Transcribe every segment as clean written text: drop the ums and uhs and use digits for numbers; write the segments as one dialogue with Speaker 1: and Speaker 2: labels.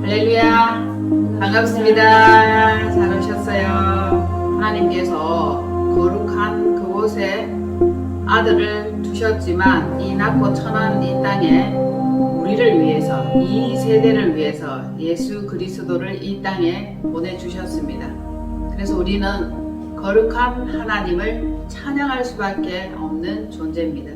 Speaker 1: 할렐루야, 반갑습니다. 잘 오셨어요. 하나님께서 거룩한 그곳에 아들을 두셨지만 이 낮고 천한 이 땅에 우리를 위해서, 이 세대를 위해서 예수 그리스도를 이 땅에 보내주셨습니다. 그래서 우리는 거룩한 하나님을 찬양할 수밖에 없는 존재입니다.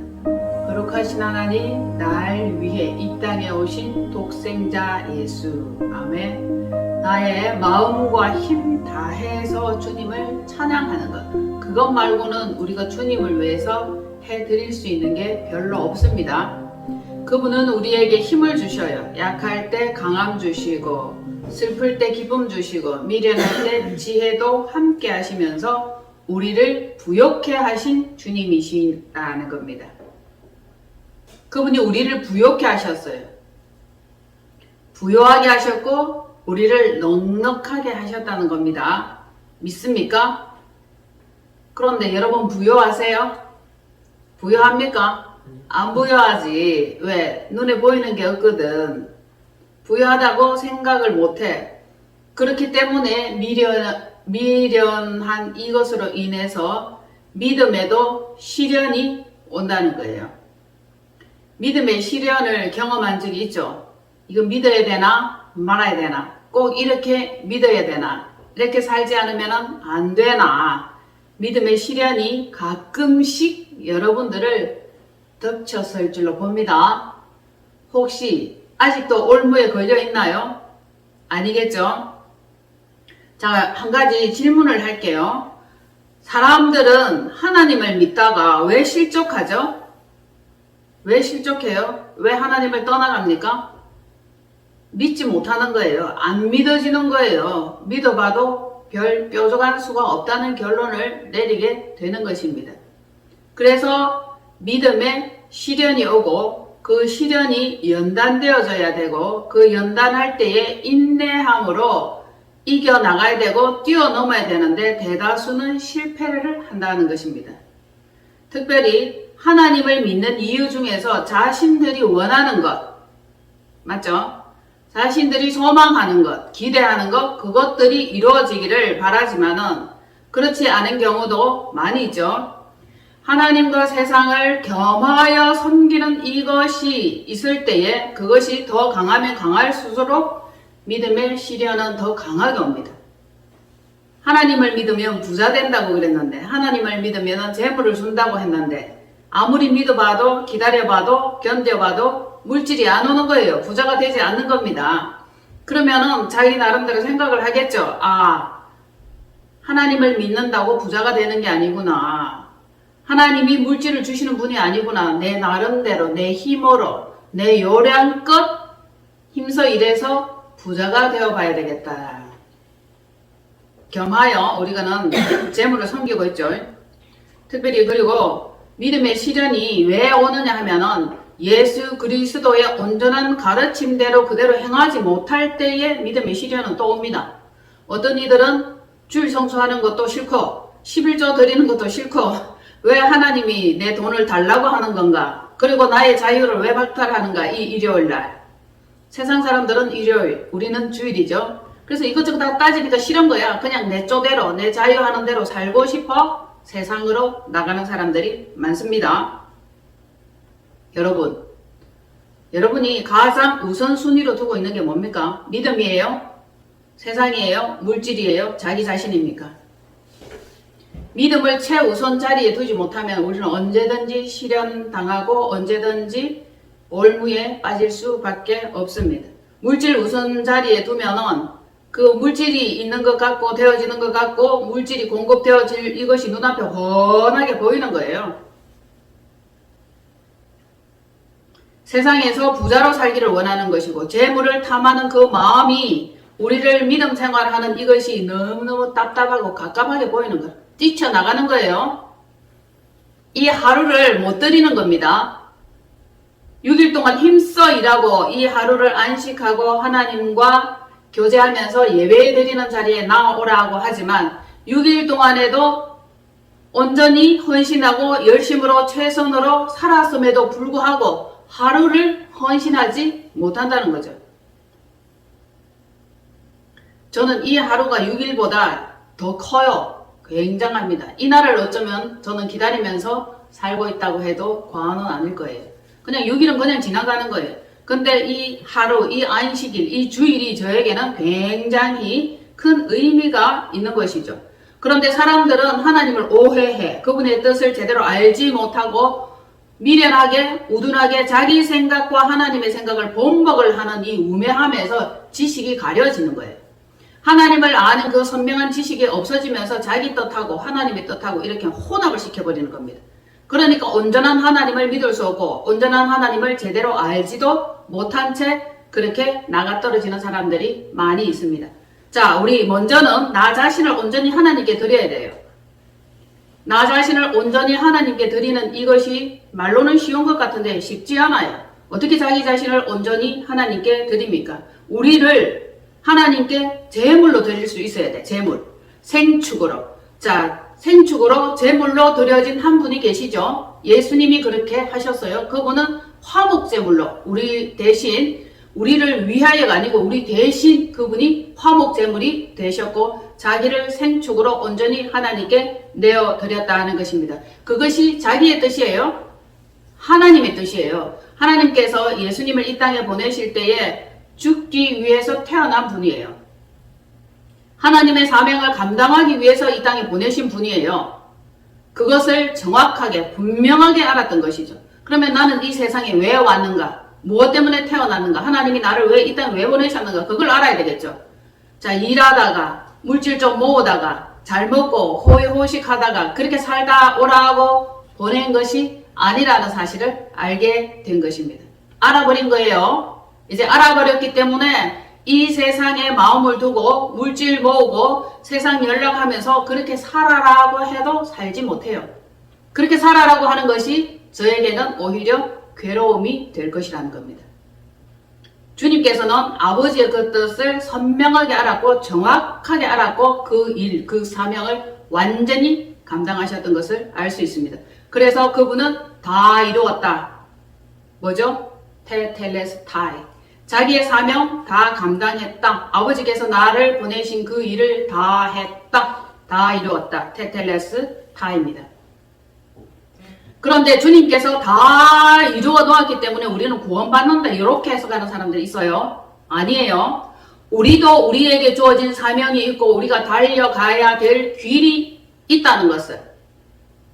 Speaker 1: 거룩하신 하나님, 날 위해 이 땅에 오신 독생자 예수. 아멘. 나의 마음과 힘 다해서 주님을 찬양하는 것, 그것 말고는 우리가 주님을 위해서 해드릴 수 있는 게 별로 없습니다. 그분은 우리에게 힘을 주셔요. 약할 때 강함 주시고, 슬플 때 기쁨 주시고, 미련할 때 지혜도 함께 하시면서 우리를 부욕해 하신 주님이시라는 겁니다. 그분이 우리를 부욕해 하셨어요. 부요하게 하셨고 우리를 넉넉하게 하셨다는 겁니다. 믿습니까? 그런데 여러분 부요하세요? 부요합니까? 안 부요하지. 왜? 눈에 보이는 게 없거든. 부요하다고 생각을 못해. 그렇기 때문에 미련한 이것으로 인해서 믿음에도 시련이 온다는 거예요. 믿음의 시련을 경험한 적이 있죠. 이거 믿어야 되나 말아야 되나, 꼭 이렇게 믿어야 되나, 이렇게 살지 않으면 안 되나. 믿음의 시련이 가끔씩 여러분들을 덮쳤을 줄로 봅니다. 혹시 아직도 올무에 걸려 있나요? 아니겠죠? 자, 한 가지 질문을 할게요. 사람들은 하나님을 믿다가 왜 실족하죠? 왜 실족해요? 왜 하나님을 떠나갑니까? 믿지 못하는 거예요. 안 믿어지는 거예요. 믿어봐도 별 뾰족한 수가 없다는 결론을 내리게 되는 것입니다. 그래서 믿음에 시련이 오고 그 시련이 연단되어져야 되고 그 연단할 때에 인내함으로 이겨나가야 되고 뛰어넘어야 되는데 대다수는 실패를 한다는 것입니다. 특별히 하나님을 믿는 이유 중에서 자신들이 원하는 것, 맞죠? 자신들이 소망하는 것, 기대하는 것, 그것들이 이루어지기를 바라지만은 그렇지 않은 경우도 많이 있죠. 하나님과 세상을 겸하여 섬기는 이것이 있을 때에 그것이 더 강하면 강할수록 믿음의 시련은 더 강하게 옵니다. 하나님을 믿으면 부자 된다고 그랬는데, 하나님을 믿으면 재물을 준다고 했는데, 아무리 믿어봐도 기다려봐도 견뎌봐도 물질이 안 오는 거예요. 부자가 되지 않는 겁니다. 그러면은 자기 나름대로 생각을 하겠죠. 아, 하나님을 믿는다고 부자가 되는 게 아니구나. 하나님이 물질을 주시는 분이 아니구나. 내 나름대로, 내 힘으로, 내 요량껏 힘써 일해서 부자가 되어봐야 되겠다. 겸하여 우리가는 재물을 섬기고 있죠. 특별히 그리고 믿음의 시련이 왜 오느냐 하면은 예수 그리스도의 온전한 가르침대로 그대로 행하지 못할 때에 믿음의 시련은 또 옵니다. 어떤 이들은 주일 성수하는 것도 싫고 11조 드리는 것도 싫고 왜 하나님이 내 돈을 달라고 하는 건가, 그리고 나의 자유를 왜 박탈하는가. 이 일요일날 세상 사람들은 일요일, 우리는 주일이죠. 그래서 이것저것 다 따지니까 싫은 거야. 그냥 내 쪼대로 내 자유하는 대로 살고 싶어 세상으로 나가는 사람들이 많습니다. 여러분이 가장 우선순위로 두고 있는 게 뭡니까? 믿음이에요? 세상이에요? 물질이에요? 자기 자신입니까? 믿음을 최우선 자리에 두지 못하면 우리는 언제든지 시련당하고 언제든지 올무에 빠질 수밖에 없습니다. 물질 우선 자리에 두면은 그 물질이 있는 것 같고 되어지는 것 같고 물질이 공급되어질 이것이 눈앞에 훤하게 보이는 거예요. 세상에서 부자로 살기를 원하는 것이고 재물을 탐하는 그 마음이 우리를 믿음 생활하는 이것이 너무너무 답답하고 갑갑하게 보이는 거예요. 뛰쳐나가는 거예요. 이 하루를 못 드리는 겁니다. 6일 동안 힘써 일하고 이 하루를 안식하고 하나님과 교제하면서 예배 드리는 자리에 나오라고 하지만 6일 동안에도 온전히 헌신하고 열심으로 최선으로 살았음에도 불구하고 하루를 헌신하지 못한다는 거죠. 저는 이 하루가 6일보다 더 커요. 굉장합니다. 이 날을 어쩌면 저는 기다리면서 살고 있다고 해도 과언은 아닐 거예요. 그냥 6일은 그냥 지나가는 거예요. 근데 이 하루, 이 안식일, 이 주일이 저에게는 굉장히 큰 의미가 있는 것이죠. 그런데 사람들은 하나님을 오해해 그분의 뜻을 제대로 알지 못하고 미련하게 우둔하게 자기 생각과 하나님의 생각을 본먹을 하는 이 우매함에서 지식이 가려지는 거예요. 하나님을 아는 그 선명한 지식이 없어지면서 자기 뜻하고 하나님의 뜻하고 이렇게 혼합을 시켜버리는 겁니다. 그러니까 온전한 하나님을 믿을 수 없고 온전한 하나님을 제대로 알지도 못한 채 그렇게 나가떨어지는 사람들이 많이 있습니다. 자, 우리 먼저는 나 자신을 온전히 하나님께 드려야 돼요. 나 자신을 온전히 하나님께 드리는 이것이 말로는 쉬운 것 같은데 쉽지 않아요. 어떻게 자기 자신을 온전히 하나님께 드립니까? 우리를 하나님께 제물로 드릴 수 있어야 돼. 제물. 생축으로. 자, 생축으로 제물로 드려진 한 분이 계시죠. 예수님이 그렇게 하셨어요. 그분은 화목제물로 우리 대신 우리를 위하여가 아니고 우리 대신 그분이 화목제물이 되셨고 자기를 생축으로 온전히 하나님께 내어드렸다 하는 것입니다. 그것이 자기의 뜻이에요. 하나님의 뜻이에요. 하나님께서 예수님을 이 땅에 보내실 때에 죽기 위해서 태어난 분이에요. 하나님의 사명을 감당하기 위해서 이 땅에 보내신 분이에요. 그것을 정확하게 분명하게 알았던 것이죠. 그러면 나는 이 세상에 왜 왔는가? 무엇 때문에 태어났는가? 하나님이 나를 왜 이 땅에 왜 보내셨는가? 그걸 알아야 되겠죠. 자, 일하다가 물질 좀 모으다가 잘 먹고 호의호식하다가 그렇게 살다 오라고 보낸 것이 아니라는 사실을 알게 된 것입니다. 알아버린 거예요. 이제 알아버렸기 때문에 이 세상에 마음을 두고 물질 모으고 세상 연락하면서 그렇게 살아라고 해도 살지 못해요. 그렇게 살아라고 하는 것이 저에게는 오히려 괴로움이 될 것이라는 겁니다. 주님께서는 아버지의 그 뜻을 선명하게 알았고 정확하게 알았고 그 일, 그 사명을 완전히 감당하셨던 것을 알 수 있습니다. 그래서 그분은 다 이루었다. 뭐죠? 테텔레스타이. 자기의 사명 다 감당했다. 아버지께서 나를 보내신 그 일을 다 했다. 다 이루었다. 테텔레스타입니다. 그런데 주님께서 다 이루어 놓았기 때문에 우리는 구원받는다 이렇게 해석하는 사람들이 있어요. 아니에요. 우리도 우리에게 주어진 사명이 있고 우리가 달려가야 될 길이 있다는 것을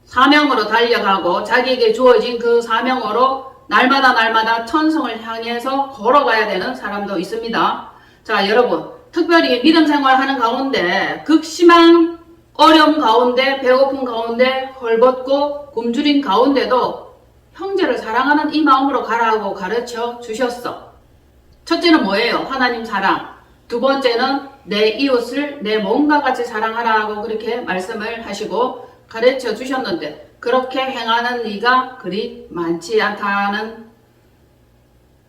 Speaker 1: 사명으로 달려가고 자기에게 주어진 그 사명으로 날마다 천성을 향해서 걸어가야 되는 사람도 있습니다. 자, 여러분 특별히 믿음 생활하는 가운데 극심한 어려움 가운데 배고픔 가운데 헐벗고 굶주린 가운데도 형제를 사랑하는 이 마음으로 가라고 가르쳐 주셨어. 첫째는 뭐예요? 하나님 사랑. 두 번째는 내 이웃을 내 몸과 같이 사랑하라고 그렇게 말씀을 하시고 가르쳐 주셨는데 그렇게 행하는 이가 그리 많지 않다는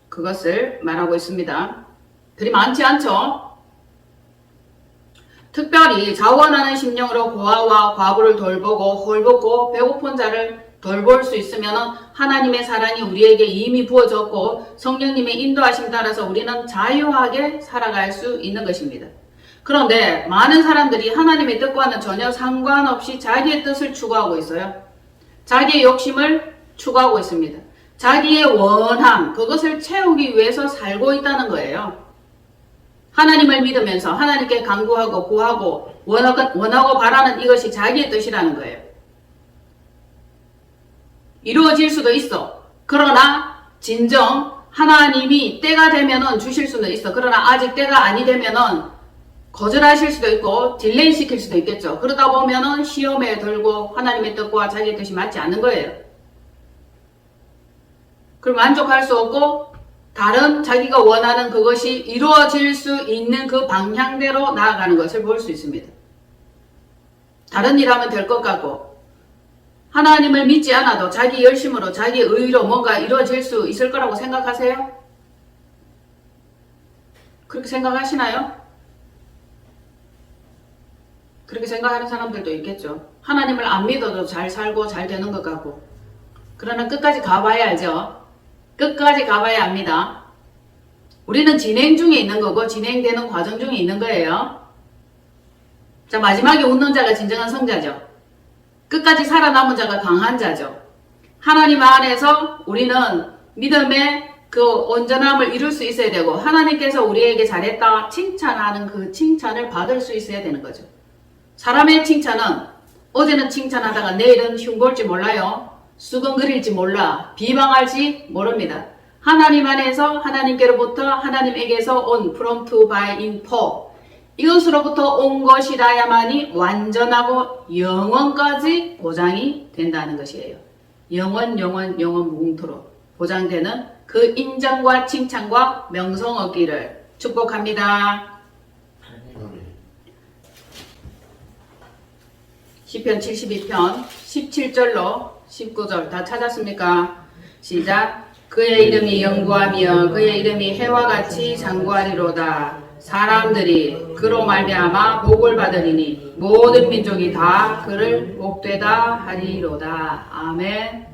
Speaker 1: 그것을 말하고 있습니다. 그리 많지 않죠? 특별히 자원하는 심령으로 고아와 과부를 돌보고 홀벗고 배고픈 자를 돌볼 수 있으면 하나님의 사랑이 우리에게 이미 부어졌고 성령님의 인도하심 따라서 우리는 자유하게 살아갈 수 있는 것입니다. 그런데 많은 사람들이 하나님의 뜻과는 전혀 상관없이 자기의 뜻을 추구하고 있어요. 자기의 욕심을 추구하고 있습니다. 자기의 원함, 그것을 채우기 위해서 살고 있다는 거예요. 하나님을 믿으면서 하나님께 간구하고 구하고 원하고 바라는 이것이 자기의 뜻이라는 거예요. 이루어질 수도 있어. 그러나 진정 하나님이 때가 되면은 주실 수는 있어. 그러나 아직 때가 아니 되면은 거절하실 수도 있고 딜레이 시킬 수도 있겠죠. 그러다 보면은 시험에 들고 하나님의 뜻과 자기의 뜻이 맞지 않는 거예요. 그럼 만족할 수 없고 다른 자기가 원하는 그것이 이루어질 수 있는 그 방향대로 나아가는 것을 볼 수 있습니다. 다른 일 하면 될 것 같고 하나님을 믿지 않아도 자기 열심으로 자기 의로 뭔가 이루어질 수 있을 거라고 생각하세요? 그렇게 생각하시나요? 그렇게 생각하는 사람들도 있겠죠. 하나님을 안 믿어도 잘 살고 잘 되는 것 같고. 그러나 끝까지 가봐야 알죠. 끝까지 가봐야 합니다. 우리는 진행 중에 있는 거고 진행되는 과정 중에 있는 거예요. 자, 마지막에 웃는 자가 진정한 성자죠. 끝까지 살아남은 자가 강한 자죠. 하나님 안에서 우리는 믿음의 그 온전함을 이룰 수 있어야 되고 하나님께서 우리에게 잘했다 칭찬하는 그 칭찬을 받을 수 있어야 되는 거죠. 사람의 칭찬은 어제는 칭찬하다가 내일은 흉볼지 몰라요. 수근거릴지 몰라. 비방할지 모릅니다. 하나님 안에서 하나님께로부터 하나님에게서 온 from to by in for 이것으로부터 온 것이라야만이 완전하고 영원까지 보장이 된다는 것이에요. 영원 무궁토록 보장되는 그 인정과 칭찬과 명성 얻기를 축복합니다. 시편 72편 17절로 19절 다 찾았습니까? 시작. 그의 이름이 영구하며 그의 이름이 해와 같이 장구하리로다. 사람들이 그로 말미암아 복을 받으리니 모든 민족이 다 그를 복되다 하리로다. 아멘.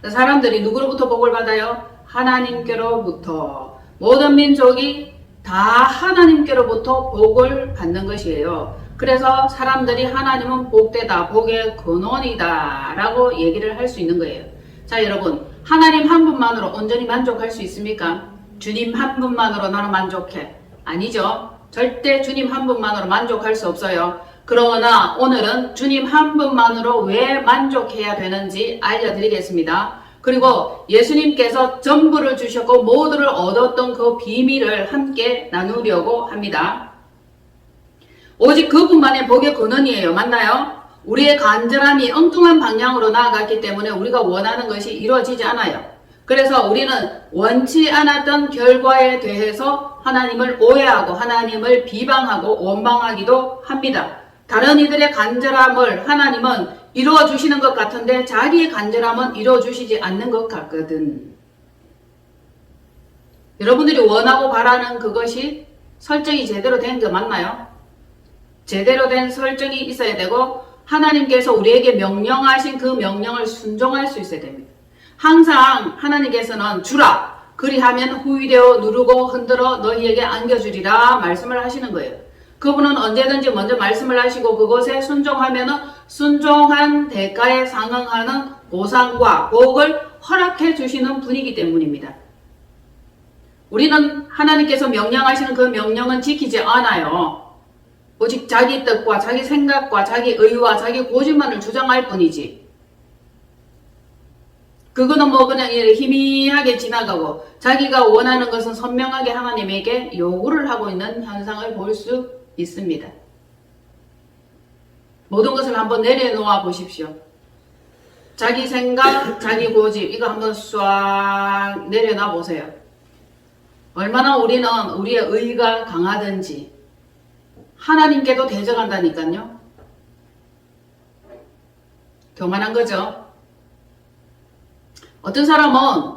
Speaker 1: 사람들이 누구로부터 복을 받아요? 하나님께로부터. 모든 민족이 다 하나님께로부터 복을 받는 것이에요. 그래서 사람들이 하나님은 복되다, 복의 근원이다 라고 얘기를 할 수 있는 거예요. 자, 여러분, 하나님 한 분만으로 온전히 만족할 수 있습니까? 주님 한 분만으로 나는 만족해. 아니죠. 절대 주님 한 분만으로 만족할 수 없어요. 그러나 오늘은 주님 한 분만으로 왜 만족해야 되는지 알려드리겠습니다. 그리고 예수님께서 전부를 주셨고 모두를 얻었던 그 비밀을 함께 나누려고 합니다. 오직 그분만의 복의 근원이에요. 맞나요? 우리의 간절함이 엉뚱한 방향으로 나아갔기 때문에 우리가 원하는 것이 이루어지지 않아요. 그래서 우리는 원치 않았던 결과에 대해서 하나님을 오해하고 하나님을 비방하고 원망하기도 합니다. 다른 이들의 간절함을 하나님은 이루어 주시는 것 같은데 자기의 간절함은 이루어 주시지 않는 것 같거든. 여러분들이 원하고 바라는 그것이 설정이 제대로 된 게 맞나요? 제대로 된 설정이 있어야 되고 하나님께서 우리에게 명령하신 그 명령을 순종할 수 있어야 됩니다. 항상 하나님께서는 주라 그리하면 후이되어 누르고 흔들어 너희에게 안겨주리라 말씀을 하시는 거예요. 그분은 언제든지 먼저 말씀을 하시고 그것에 순종하면 순종한 대가에 상응하는 보상과 복을 허락해 주시는 분이기 때문입니다. 우리는 하나님께서 명령하시는 그 명령은 지키지 않아요. 오직 자기 뜻과 자기 생각과 자기 의와 자기 고집만을 주장할 뿐이지. 그거는 뭐 그냥 희미하게 지나가고 자기가 원하는 것은 선명하게 하나님에게 요구를 하고 있는 현상을 볼 수 있습니다. 모든 것을 한번 내려놓아 보십시오. 자기 생각, 자기 고집 이거 한번 싹 내려놔 보세요. 얼마나 우리는 우리의 의가 강하든지 하나님께도 대적한다니까요. 교만한 거죠. 어떤 사람은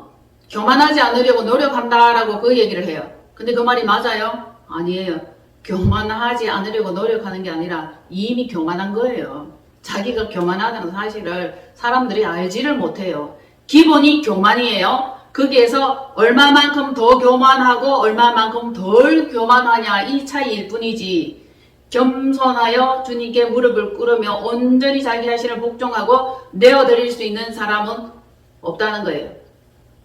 Speaker 1: 교만하지 않으려고 노력한다라고 그 얘기를 해요. 근데 그 말이 맞아요? 아니에요. 교만하지 않으려고 노력하는 게 아니라 이미 교만한 거예요. 자기가 교만하다는 사실을 사람들이 알지를 못해요. 기본이 교만이에요. 거기에서 얼마만큼 더 교만하고 얼마만큼 덜 교만하냐 이 차이일 뿐이지 겸손하여 주님께 무릎을 꿇으며 온전히 자기 자신을 복종하고 내어드릴 수 있는 사람은 없다는 거예요.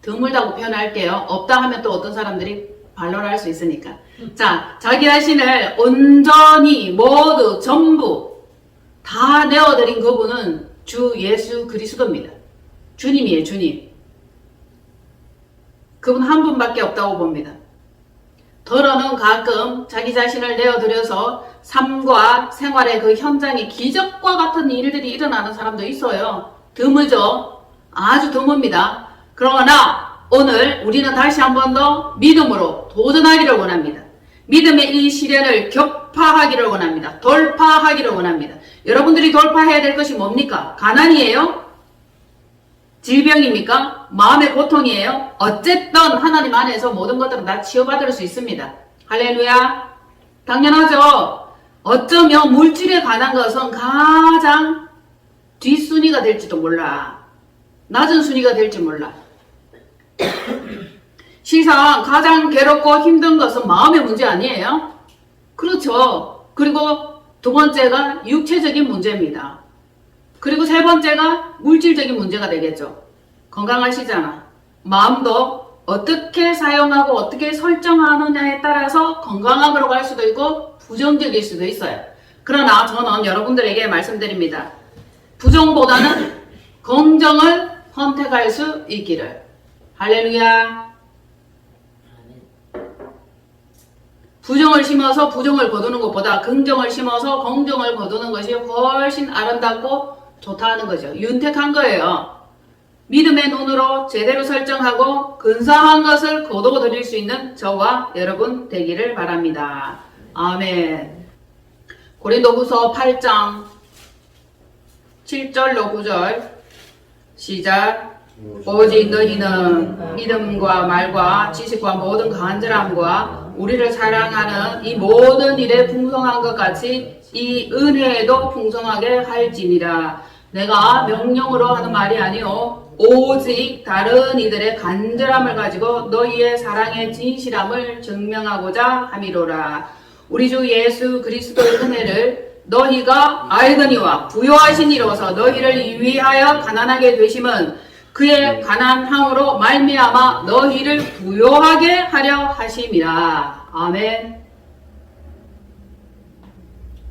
Speaker 1: 드물다고 표현할게요. 없다 하면 또 어떤 사람들이 반론할 수 있으니까. 자, 자기 자신을 온전히 모두 전부 다 내어드린 그분은 주 예수 그리스도입니다. 주님이에요. 주님. 그분 한 분밖에 없다고 봅니다. 더러는 가끔 자기 자신을 내어드려서 삶과 생활의 그 현장에 기적과 같은 일들이 일어나는 사람도 있어요. 드물죠. 아주 드뭅니다. 그러나 오늘 우리는 다시 한 번 더 믿음으로 도전하기를 원합니다. 믿음의 이 시련을 격파하기를 원합니다. 돌파하기를 원합니다. 여러분들이 돌파해야 될 것이 뭡니까? 가난이에요? 질병입니까? 마음의 고통이에요? 어쨌든 하나님 안에서 모든 것들은 다 치유받을 수 있습니다. 할렐루야. 당연하죠. 어쩌면 물질에 관한 것은 가장 뒷순위가 될지도 몰라. 낮은 순위가 될지 몰라. 시상 가장 괴롭고 힘든 것은 마음의 문제 아니에요? 그렇죠. 그리고 두 번째가 육체적인 문제입니다. 그리고 세 번째가 물질적인 문제가 되겠죠. 건강하시잖아. 마음도 어떻게 사용하고 어떻게 설정하느냐에 따라서 건강하도록 할 수도 있고 부정적일 수도 있어요. 그러나 저는 여러분들에게 말씀드립니다. 부정보다는 긍정을 선택할 수 있기를. 할렐루야. 부정을 심어서 부정을 거두는 것보다 긍정을 심어서 긍정을 거두는 것이 훨씬 아름답고 좋다는 거죠. 윤택한 거예요. 믿음의 눈으로 제대로 설정하고 근사한 것을 거두어 드릴 수 있는 저와 여러분 되기를 바랍니다. 아멘. 고린도후서 8장 7절로 9절 시작. 오직 너희는 믿음과 말과 지식과 모든 간절함과 우리를 사랑하는 이 모든 일에 풍성한 것 같이 이 은혜에도 풍성하게 할지니라. 내가 명령으로 하는 말이 아니요 오직 다른 이들의 간절함을 가지고 너희의 사랑의 진실함을 증명하고자 함이로라. 우리 주 예수 그리스도의 은혜를 너희가 알거니와 부요하신 이로서 너희를 위하여 가난하게 되심은 그의 가난함으로 말미암아 너희를 부요하게 하려 하심이라. 아멘.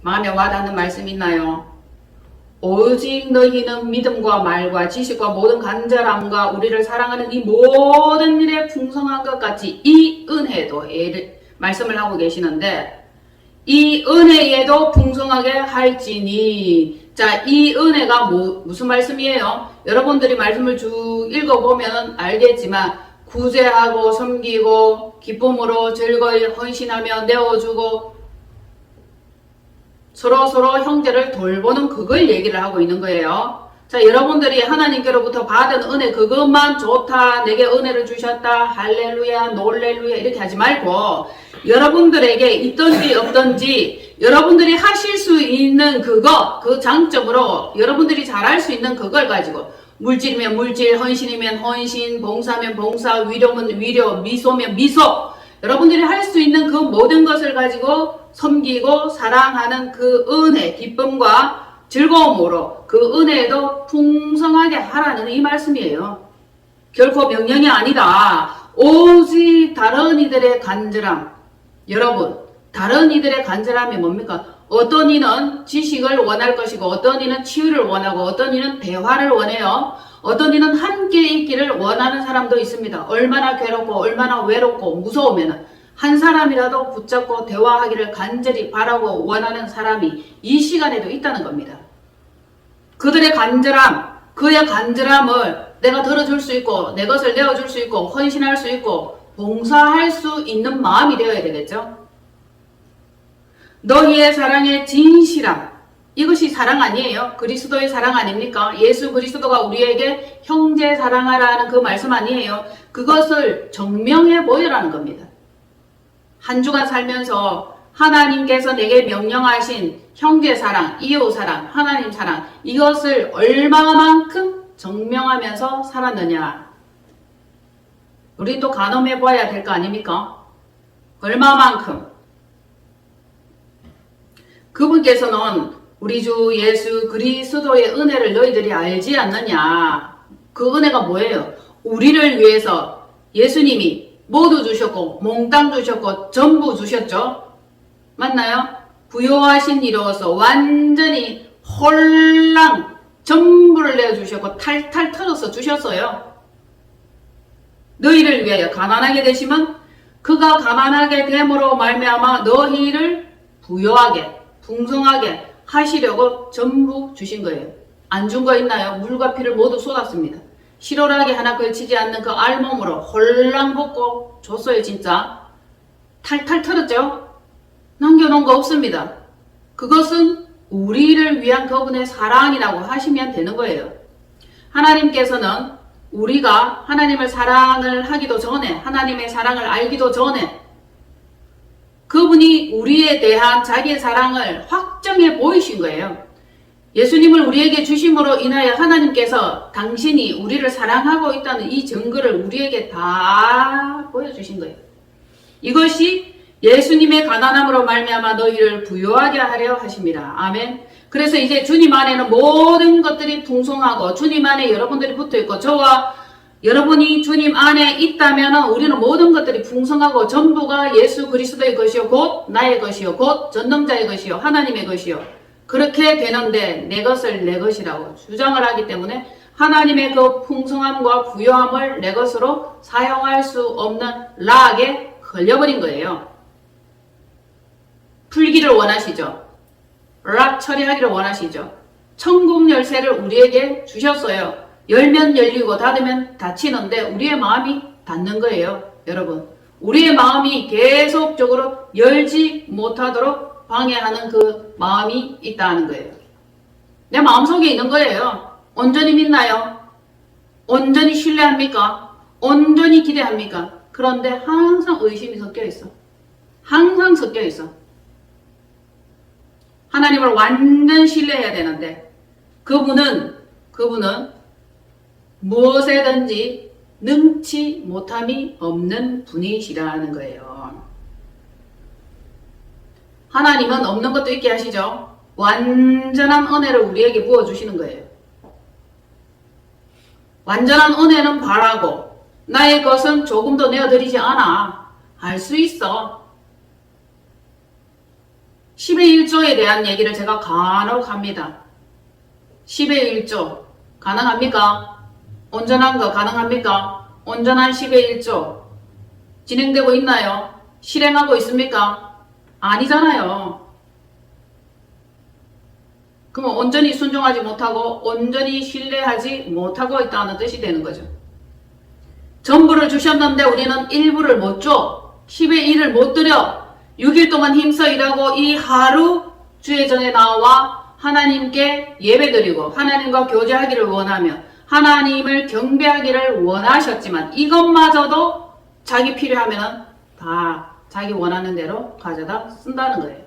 Speaker 1: 마음에 와닿는 말씀 있나요? 오직 너희는 믿음과 말과 지식과 모든 간절함과 우리를 사랑하는 이 모든 일에 풍성한 것 같이 이 은혜도 말씀을 하고 계시는데 이 은혜에도 풍성하게 할지니. 자, 이 은혜가 무슨 말씀이에요? 여러분들이 말씀을 쭉 읽어보면 알겠지만 구제하고 섬기고 기쁨으로 즐거이 헌신하며 내어주고 서로 형제를 돌보는 그걸 얘기를 하고 있는 거예요. 자, 여러분들이 하나님께로부터 받은 은혜 그것만 좋다, 내게 은혜를 주셨다, 할렐루야, 놀렐루야 이렇게 하지 말고 여러분들에게 있든지 없든지 여러분들이 하실 수 있는 그거, 그 장점으로 여러분들이 잘할 수 있는 그걸 가지고 물질이면 물질, 헌신이면 헌신, 봉사면 봉사, 위로면 위로, 미소면 미소 여러분들이 할 수 있는 그 모든 것을 가지고 섬기고 사랑하는 그 은혜, 기쁨과 즐거움으로 그 은혜도 풍성하게 하라는 이 말씀이에요. 결코 명령이 아니다. 오직 다른 이들의 간절함. 여러분, 다른 이들의 간절함이 뭡니까? 어떤 이는 지식을 원할 것이고 어떤 이는 치유를 원하고 어떤 이는 대화를 원해요. 어떤 이는 함께 있기를 원하는 사람도 있습니다. 얼마나 괴롭고 얼마나 외롭고 무서우면 한 사람이라도 붙잡고 대화하기를 간절히 바라고 원하는 사람이 이 시간에도 있다는 겁니다. 그들의 간절함, 그의 간절함을 내가 들어줄 수 있고 내 것을 내어줄 수 있고 헌신할 수 있고 봉사할 수 있는 마음이 되어야 되겠죠. 너희의 사랑의 진실함, 이것이 사랑 아니에요? 그리스도의 사랑 아닙니까? 예수 그리스도가 우리에게 형제 사랑하라는 그 말씀 아니에요? 그것을 증명해 보여라는 겁니다. 한 주간 살면서 하나님께서 내게 명령하신 형제 사랑, 이웃 사랑, 하나님 사랑 이것을 얼마만큼 증명하면서 살았느냐. 우리 또 간험해 봐야 될 거 아닙니까? 얼마만큼. 그분께서는 우리 주 예수 그리스도의 은혜를 너희들이 알지 않느냐. 그 은혜가 뭐예요? 우리를 위해서 예수님이 모두 주셨고 몽땅 주셨고 전부 주셨죠. 맞나요? 부요하신 이로서 완전히 홀랑 전부를 내어주셨고 탈탈 털어서 주셨어요. 너희를 위하여 가난하게 되시면 그가 가난하게 됨으로 말미암아 너희를 부요하게 풍성하게 하시려고 전부 주신 거예요. 안 준 거 있나요? 물과 피를 모두 쏟았습니다. 실오라기 하나 걸치지 않는 그 알몸으로 홀랑 벗고 줬어요. 진짜 탈탈 털었죠. 남겨놓은 거 없습니다. 그것은 우리를 위한 그분의 사랑이라고 하시면 되는 거예요. 하나님께서는 우리가 하나님을 사랑을 하기도 전에 하나님의 사랑을 알기도 전에 그분이 우리에 대한 자기의 사랑을 확정해 보이신 거예요. 예수님을 우리에게 주심으로 인하여 하나님께서 당신이 우리를 사랑하고 있다는 이 증거를 우리에게 다 보여주신 거예요. 이것이 예수님의 가난함으로 말미암아 너희를 부유하게 하려 하십니다. 아멘. 그래서 이제 주님 안에는 모든 것들이 풍성하고 주님 안에 여러분들이 붙어있고 저와 여러분이 주님 안에 있다면 우리는 모든 것들이 풍성하고 전부가 예수 그리스도의 것이요 곧 나의 것이요 곧 전능자의 것이요 하나님의 것이요 그렇게 되는데 내 것을 내 것이라고 주장을 하기 때문에 하나님의 그 풍성함과 부요함을 내 것으로 사용할 수 없는 락에 걸려버린 거예요. 풀기를 원하시죠. 락 처리하기를 원하시죠. 천국 열쇠를 우리에게 주셨어요. 열면 열리고 닫으면 닫히는데 우리의 마음이 닫는 거예요. 여러분, 우리의 마음이 계속적으로 열지 못하도록 방해하는 그 마음이 있다는 거예요. 내 마음속에 있는 거예요. 온전히 믿나요? 온전히 신뢰합니까? 온전히 기대합니까? 그런데 항상 의심이 섞여 있어. 항상 섞여 있어. 하나님을 완전 신뢰해야 되는데 그분은 무엇에든지 능치 못함이 없는 분이시라는 거예요. 하나님은 없는 것도 있게 하시죠. 완전한 은혜를 우리에게 부어주시는 거예요. 완전한 은혜는 바라고 나의 것은 조금도 내어드리지 않아. 할 수 있어. 10의 1조에 대한 얘기를 제가 간혹 합니다. 10의 1조 가능합니까? 온전한 거 가능합니까? 온전한 10의 1조 진행되고 있나요? 실행하고 있습니까? 아니잖아요. 그러면 온전히 순종하지 못하고 온전히 신뢰하지 못하고 있다는 뜻이 되는 거죠. 전부를 주셨는데 우리는 일부를 못 줘. 10의 1을 못 드려. 6일 동안 힘써 일하고 이 하루 주의 전에 나와 하나님께 예배드리고 하나님과 교제하기를 원하며 하나님을 경배하기를 원하셨지만 이것마저도 자기 필요하면 다 자기 원하는 대로 가져다 쓴다는 거예요.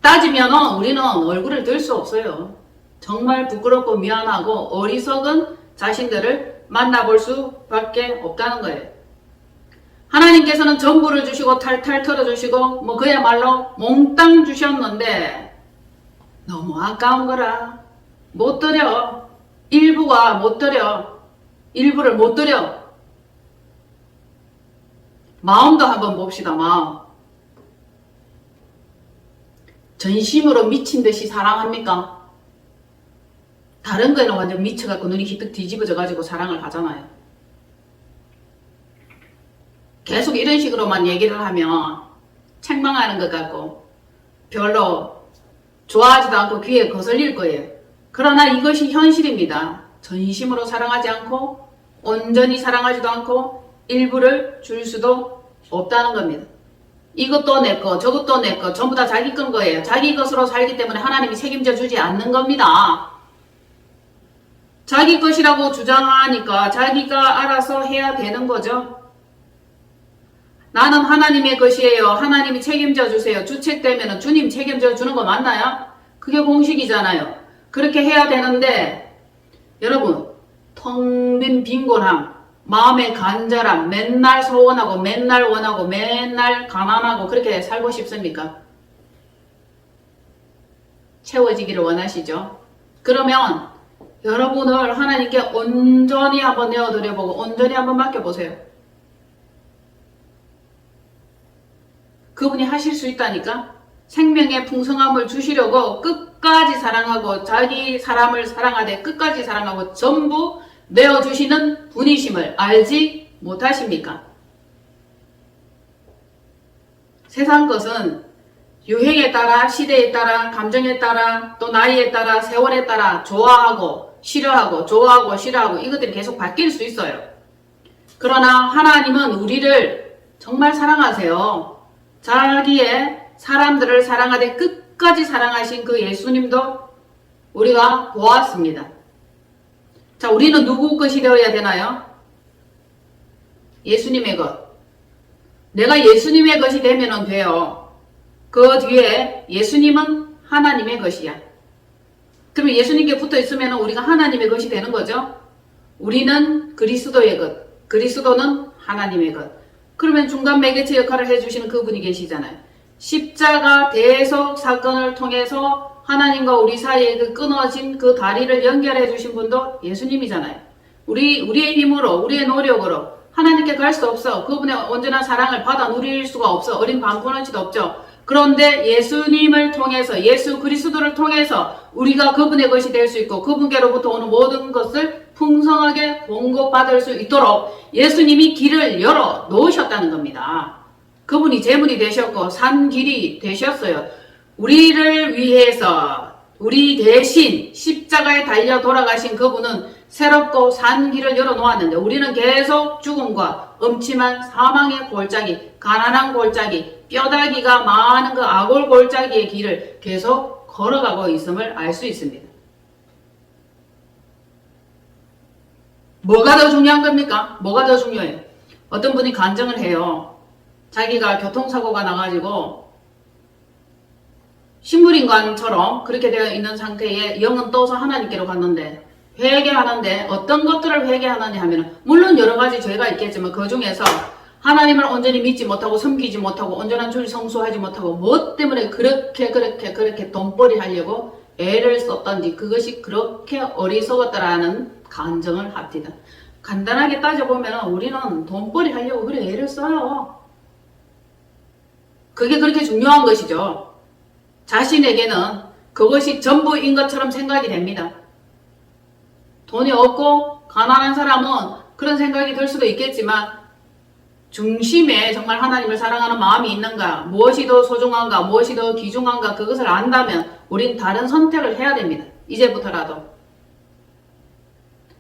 Speaker 1: 따지면 우리는 얼굴을 들 수 없어요. 정말 부끄럽고 미안하고 어리석은 자신들을 만나볼 수밖에 없다는 거예요. 하나님께서는 전부를 주시고 탈탈 털어주시고 뭐 그야말로 몽땅 주셨는데 너무 아까운 거라 못 드려. 일부가 못 드려. 일부를 못 드려. 마음도 한번 봅시다. 마음. 전심으로 미친 듯이 사랑합니까? 다른 거에는 완전 미쳐갖고 눈이 희뜩 뒤집어져가지고 사랑을 하잖아요. 계속 이런 식으로만 얘기를 하면 책망하는 것 같고 별로 좋아하지도 않고 귀에 거슬릴 거예요. 그러나 이것이 현실입니다. 전심으로 사랑하지 않고 온전히 사랑하지도 않고 일부를 줄 수도 없다는 겁니다. 이것도 내 거, 저것도 내 거, 전부 다 자기 건 거예요. 자기 것으로 살기 때문에 하나님이 책임져 주지 않는 겁니다. 자기 것이라고 주장하니까 자기가 알아서 해야 되는 거죠. 나는 하나님의 것이에요. 하나님이 책임져 주세요. 주책되면 주님 책임져 주는 거 맞나요? 그게 공식이잖아요. 그렇게 해야 되는데 여러분 텅 빈 빈곤함, 마음의 간절함, 맨날 소원하고 맨날 원하고 맨날 가난하고 그렇게 살고 싶습니까? 채워지기를 원하시죠? 그러면 여러분을 하나님께 온전히 한번 내어드려보고 온전히 한번 맡겨보세요. 그분이 하실 수 있다니까? 생명의 풍성함을 주시려고 끝까지 사랑하고 자기 사람을 사랑하되 끝까지 사랑하고 전부 내어주시는 분이심을 알지 못하십니까? 세상 것은 유행에 따라 시대에 따라 감정에 따라 또 나이에 따라 세월에 따라 좋아하고 싫어하고 좋아하고 싫어하고 이것들이 계속 바뀔 수 있어요. 그러나 하나님은 우리를 정말 사랑하세요. 자기의 사람들을 사랑하되 끝까지 사랑하신 그 예수님도 우리가 보았습니다. 자, 우리는 누구 것이 되어야 되나요? 예수님의 것. 내가 예수님의 것이 되면 돼요. 그 뒤에 예수님은 하나님의 것이야. 그러면 예수님께 붙어 있으면 우리가 하나님의 것이 되는 거죠. 우리는 그리스도의 것, 그리스도는 하나님의 것. 그러면 중간 매개체 역할을 해주시는 그분이 계시잖아요. 십자가 대속 사건을 통해서 하나님과 우리 사이에 그 끊어진 그 다리를 연결해 주신 분도 예수님이잖아요. 우리의 힘으로, 우리의 노력으로 하나님께 갈 수 없어. 그분의 온전한 사랑을 받아 누릴 수가 없어. 어린 방편할지도 없죠. 그런데 예수님을 통해서, 예수 그리스도를 통해서 우리가 그분의 것이 될 수 있고 그분께로부터 오는 모든 것을 풍성하게 공급받을 수 있도록 예수님이 길을 열어 놓으셨다는 겁니다. 그분이 제물이 되셨고 산 길이 되셨어요. 우리를 위해서 우리 대신 십자가에 달려 돌아가신 그분은 새롭고 산 길을 열어 놓았는데 우리는 계속 죽음과 음침한 사망의 골짜기, 가난한 골짜기, 뼈다귀가 많은 그 아골 골짜기의 길을 계속 걸어가고 있음을 알 수 있습니다. 뭐가 더 중요한 겁니까? 뭐가 더 중요해요? 어떤 분이 간증을 해요. 자기가 교통사고가 나가지고 식물인간처럼 그렇게 되어 있는 상태에 영은 떠서 하나님께로 갔는데 회개하는데 어떤 것들을 회개하느냐 하면 물론 여러 가지 죄가 있겠지만 그 중에서 하나님을 온전히 믿지 못하고 섬기지 못하고 온전한 줄 성수하지 못하고 무엇 때문에 그렇게 돈벌이 하려고 애를 썼던지 그것이 그렇게 어리석었다라는 간증을 합니다. 간단하게 따져보면 우리는 돈벌이 하려고 그래 애를 써요. 그게 그렇게 중요한 것이죠. 자신에게는 그것이 전부인 것처럼 생각이 됩니다. 돈이 없고 가난한 사람은 그런 생각이 들 수도 있겠지만 중심에 정말 하나님을 사랑하는 마음이 있는가, 무엇이 더 소중한가, 무엇이 더 귀중한가 그것을 안다면 우린 다른 선택을 해야 됩니다. 이제부터라도.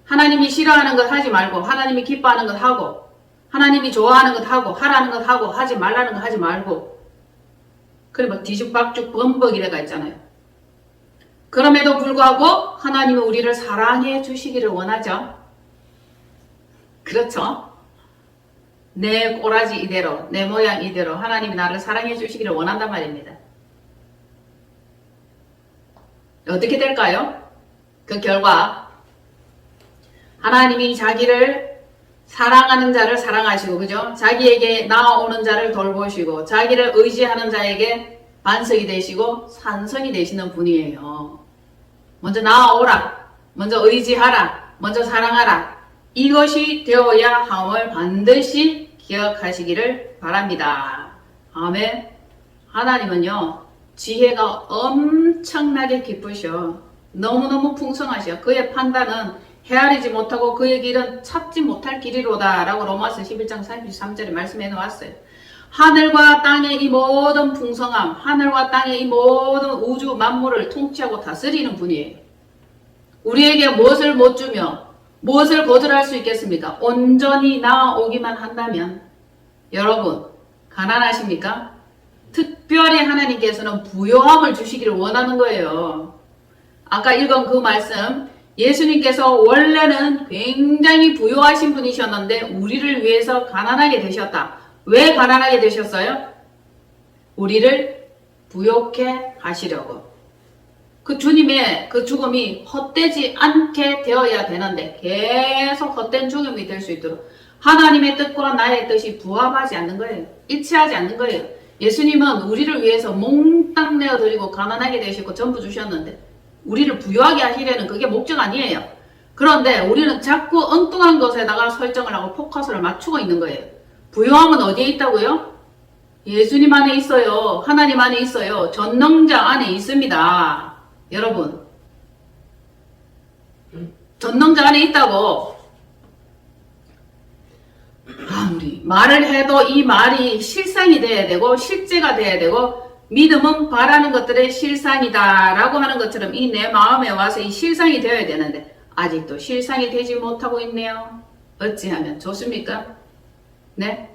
Speaker 1: 하나님이 싫어하는 것 하지 말고 하나님이 기뻐하는 것 하고 하나님이 좋아하는 것 하고 하라는 것 하고 하지 말라는 것 하지 말고 그래 막 뒤죽박죽 범벅이래가 있잖아요. 그럼에도 불구하고 하나님은 우리를 사랑해 주시기를 원하죠. 그렇죠? 내 꼬라지 이대로, 내 모양 이대로 하나님이 나를 사랑해 주시기를 원한단 말입니다. 어떻게 될까요? 그 결과 하나님이 자기를 사랑하는 자를 사랑하시고 그죠? 자기에게 나아오는 자를 돌보시고 자기를 의지하는 자에게 반석이 되시고 산성이 되시는 분이에요. 먼저 나아오라. 먼저 의지하라. 먼저 사랑하라. 이것이 되어야 함을 반드시 기억하시기를 바랍니다. 아멘. 하나님은요. 지혜가 엄청나게 깊으셔. 너무너무 풍성하셔. 그의 판단은 헤아리지 못하고 그의 길은 찾지 못할 길이로다 라고 로마서 11장 33절에 말씀해 놓았어요. 하늘과 땅의 이 모든 풍성함, 하늘과 땅의 이 모든 우주 만물을 통치하고 다스리는 분이에요. 우리에게 무엇을 못 주며 무엇을 거절할 수 있겠습니까? 온전히 나아오기만 한다면 여러분 가난하십니까? 특별히 하나님께서는 부요함을 주시기를 원하는 거예요. 아까 읽은 그 말씀 예수님께서 원래는 굉장히 부요하신 분이셨는데 우리를 위해서 가난하게 되셨다. 왜 가난하게 되셨어요? 우리를 부요케 하시려고. 그 주님의 그 죽음이 헛되지 않게 되어야 되는데 계속 헛된 죽음이 될 수 있도록 하나님의 뜻과 나의 뜻이 부합하지 않는 거예요. 일치하지 않는 거예요. 예수님은 우리를 위해서 몽땅 내어드리고 가난하게 되시고 전부 주셨는데 우리를 부유하게 하시려는 그게 목적 아니에요. 그런데 우리는 자꾸 엉뚱한 것에다가 설정을 하고 포커스를 맞추고 있는 거예요. 부유함은 어디에 있다고요? 예수님 안에 있어요. 하나님 안에 있어요. 전능자 안에 있습니다. 여러분 전능자 안에 있다고 아무리 말을 해도 이 말이 실상이 돼야 되고 실제가 돼야 되고 믿음은 바라는 것들의 실상이다 라고 하는 것처럼 이 내 마음에 와서 이 실상이 되어야 되는데 아직도 실상이 되지 못하고 있네요. 어찌하면 좋습니까? 네?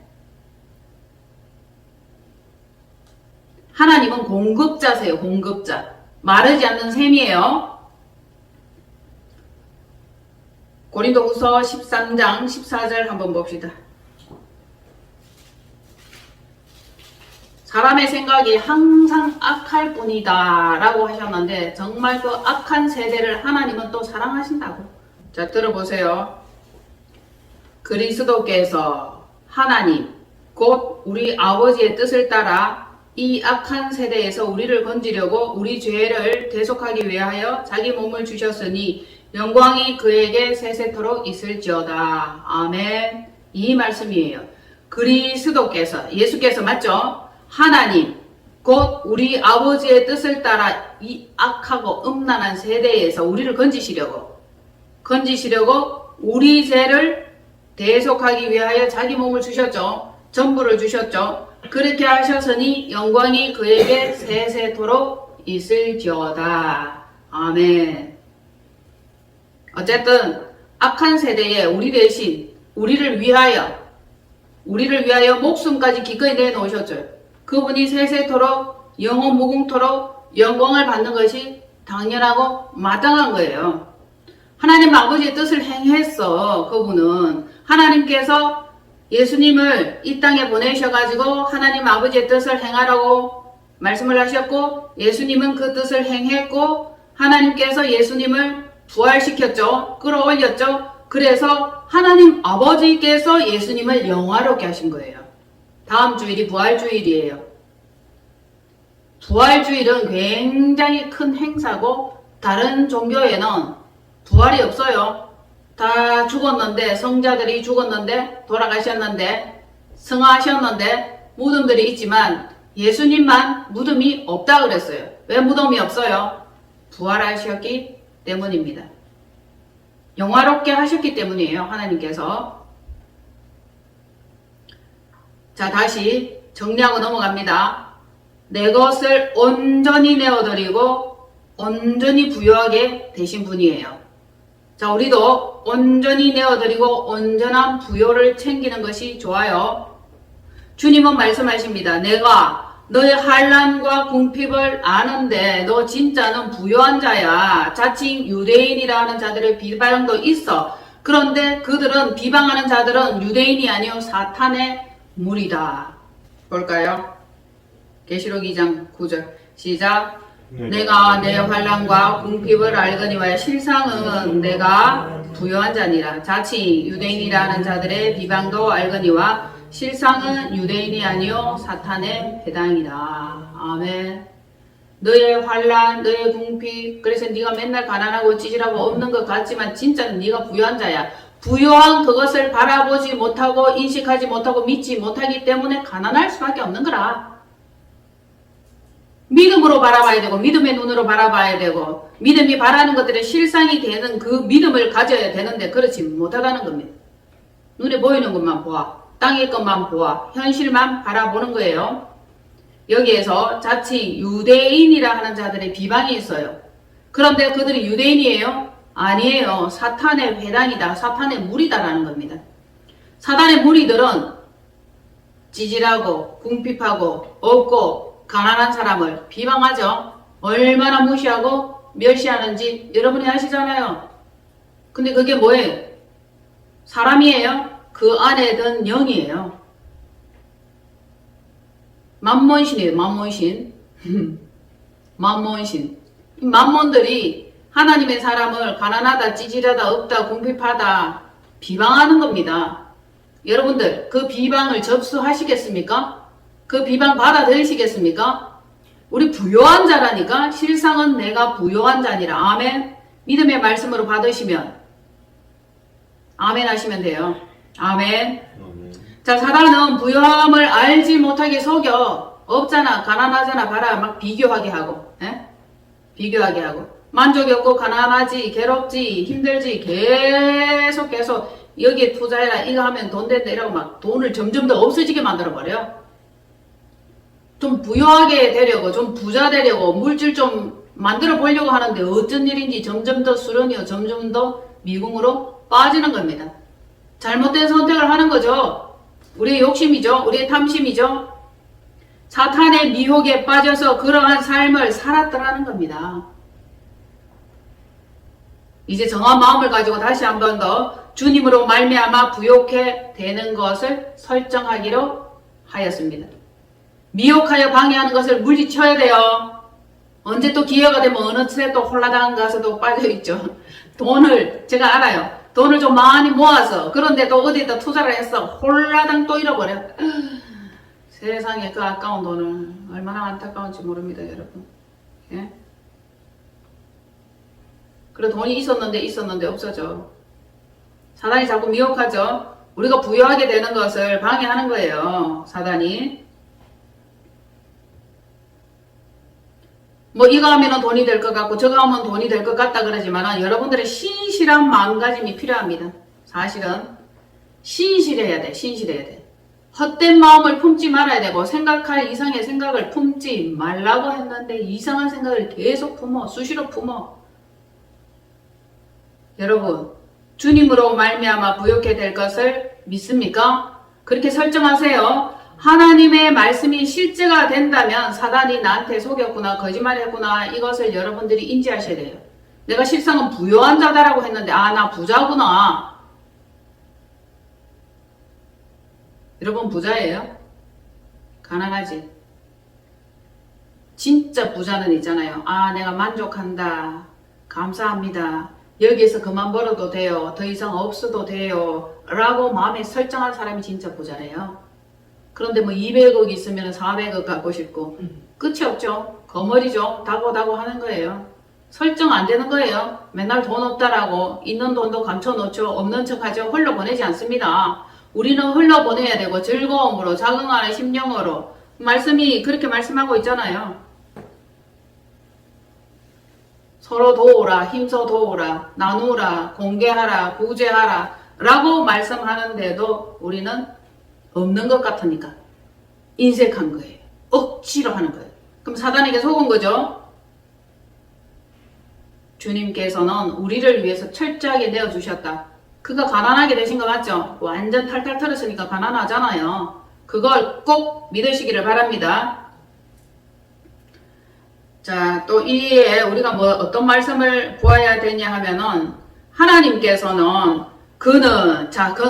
Speaker 1: 하나님은 공급자세요. 공급자. 마르지 않는 셈이에요. 고린도후서 13장 14절 한번 봅시다. 사람의 생각이 항상 악할 뿐이다 라고 하셨는데 정말 그 악한 세대를 하나님은 또 사랑하신다고. 자, 들어보세요. 그리스도께서 하나님 곧 우리 아버지의 뜻을 따라 이 악한 세대에서 우리를 건지려고 우리 죄를 대속하기 위하여 자기 몸을 주셨으니 영광이 그에게 세세토록 있을지어다. 아멘. 이 말씀이에요. 그리스도께서, 예수께서 맞죠? 하나님 곧 우리 아버지의 뜻을 따라 이 악하고 음란한 세대에서 우리를 건지시려고 우리 죄를 대속하기 위하여 자기 몸을 주셨죠. 전부를 주셨죠. 그렇게 하셨으니 영광이 그에게 세세토록 있을지어다. 아멘. 어쨌든 악한 세대에 우리 대신 우리를 위하여 목숨까지 기꺼이 내놓으셨죠. 그분이 세세토록 영원 무궁토록 영광을 받는 것이 당연하고 마땅한 거예요. 하나님 아버지의 뜻을 행했어. 그분은 하나님께서 예수님을 이 땅에 보내셔가지고 하나님 아버지의 뜻을 행하라고 말씀을 하셨고 예수님은 그 뜻을 행했고 하나님께서 예수님을 부활시켰죠. 끌어올렸죠. 그래서 하나님 아버지께서 예수님을 영화롭게 하신 거예요. 다음 주일이 부활주일이에요. 부활주일은 굉장히 큰 행사고 다른 종교에는 부활이 없어요. 다 죽었는데 성자들이 죽었는데 돌아가셨는데 성화하셨는데 무덤들이 있지만 예수님만 무덤이 없다 그랬어요. 왜 무덤이 없어요? 부활하셨기 때문입니다. 영화롭게 하셨기 때문이에요. 하나님께서. 자, 다시 정리하고 넘어갑니다. 내 것을 온전히 내어드리고 온전히 부요하게 되신 분이에요. 자, 우리도 온전히 내어드리고 온전한 부요를 챙기는 것이 좋아요. 주님은 말씀하십니다. 내가 너의 환난과 궁핍을 아는데 너 진짜는 부요한 자야. 자칭 유대인이라 하는 자들의 비방도 있어. 그런데 그들은 비방하는 자들은 유대인이 아니요 사탄의 무리다. 볼까요? 계시록 2장 9절 시작. 내가 내 환난과 궁핍을 알거니와 실상은 내가 부요한 자니라. 자칭 유대인이라는 자들의 비방도 알거니와 실상은 유대인이 아니요 사탄의 배당이다. 아멘. 너의 환난, 너의 궁핍, 그래서 네가 맨날 가난하고 찌질하고 없는 것 같지만 진짜는 네가 부요한 자야. 부요한 그것을 바라보지 못하고 인식하지 못하고 믿지 못하기 때문에 가난할 수밖에 없는 거라. 믿음으로 바라봐야 되고 믿음의 눈으로 바라봐야 되고 믿음이 바라는 것들의 실상이 되는 그 믿음을 가져야 되는데 그렇지 못하다는 겁니다. 눈에 보이는 것만 보아. 땅의 것만 보아. 현실만 바라보는 거예요. 여기에서 자칭 유대인이라 하는 자들의 비방이 있어요. 그런데 그들이 유대인이에요? 아니에요. 사탄의 회당이다. 사탄의 무리다라는 겁니다. 사탄의 무리들은 찌질하고 궁핍하고 없고 가난한 사람을 비방하죠. 얼마나 무시하고 멸시하는지 여러분이 아시잖아요. 근데 그게 뭐예요? 사람이에요? 그 안에 든 영이에요. 만몬신이에요. 만몬신. 만몬신. 만몬들이 하나님의 사람을 가난하다, 찌질하다, 없다, 궁핍하다 비방하는 겁니다. 여러분들 그 비방을 접수하시겠습니까? 그 비방 받아들이시겠습니까? 우리 부요한 자라니까. 실상은 내가 부요한 자니라. 아멘. 믿음의 말씀으로 받으시면 아멘 하시면 돼요. 아멘. 자, 사단은 부요함을 알지 못하게 속여. 없잖아, 가난하잖아, 봐라, 막 비교하게 하고, 비교하게 하고, 만족이 없고 가난하지, 괴롭지, 힘들지, 계속 여기에 투자해라, 이거 하면 돈 된다 이러고 막 돈을 점점 더 없어지게 만들어 버려. 좀 부유하게 되려고, 좀 부자 되려고, 물질 좀 만들어 보려고 하는데 어쩐 일인지 점점 더 수련이요, 점점 더 미궁으로 빠지는 겁니다. 잘못된 선택을 하는 거죠. 우리의 욕심이죠. 우리의 탐심이죠. 사탄의 미혹에 빠져서 그러한 삶을 살았더라는 겁니다. 이제 정한 마음을 가지고 다시 한 번 더 주님으로 말미암아 부욕해 되는 것을 설정하기로 하였습니다. 미혹하여 방해하는 것을 물리쳐야 돼요. 언제 또 기회가 되면 어느 새 또 홀라당 가서 또 빠져있죠. 돈을 제가 알아요. 돈을 좀 많이 모아서 그런데 또 어디에다 투자를 했어. 홀라당 또 잃어버려. 세상에 그 아까운 돈을 얼마나 안타까운지 모릅니다, 여러분. 예? 그래 돈이 있었는데 없어져. 사단이 자꾸 미혹하죠. 우리가 부유하게 되는 것을 방해하는 거예요, 사단이. 뭐 이거 하면 돈이 될 것 같고 저거 하면 돈이 될 것 같다 그러지만 여러분들의 신실한 마음가짐이 필요합니다. 사실은 신실해야 돼. 신실해야 돼. 헛된 마음을 품지 말아야 되고 생각할 이상의 생각을 품지 말라고 했는데 이상한 생각을 계속 품어. 수시로 품어. 여러분 주님으로 말미암아 부욕해 될 것을 믿습니까? 그렇게 설정하세요. 하나님의 말씀이 실제가 된다면 사단이 나한테 속였구나 거짓말했구나 이것을 여러분들이 인지하셔야 돼요. 내가 실상은 부유한 자다라고 했는데 나 부자구나. 여러분 부자예요? 가난하지? 진짜 부자는 있잖아요. 내가 만족한다. 감사합니다. 여기에서 그만 벌어도 돼요. 더 이상 없어도 돼요. 라고 마음에 설정한 사람이 진짜 부자래요. 그런데 뭐 200억 있으면 400억 갖고 싶고 끝이 없죠. 거머리죠. 다고 하는 거예요. 설정 안 되는 거예요. 맨날 돈 없다라고 있는 돈도 감춰놓죠. 없는 척하죠. 흘러보내지 않습니다. 우리는 흘러보내야 되고 즐거움으로 자긍하는 심령으로 말씀이 그렇게 말씀하고 있잖아요. 서로 도우라, 힘써 도우라, 나누라, 공개하라, 구제하라 라고 말씀하는데도 우리는 없는 것 같으니까 인색한 거예요. 억지로 하는 거예요. 그럼 사단에게 속은 거죠. 주님께서는 우리를 위해서 철저하게 내어주셨다. 그가 가난하게 되신 거 맞죠? 완전 탈탈 털었으니까 가난하잖아요. 그걸 꼭 믿으시기를 바랍니다. 자, 또 이에 우리가 어떤 말씀을 보아야 되냐 하면은 하나님께서는 그는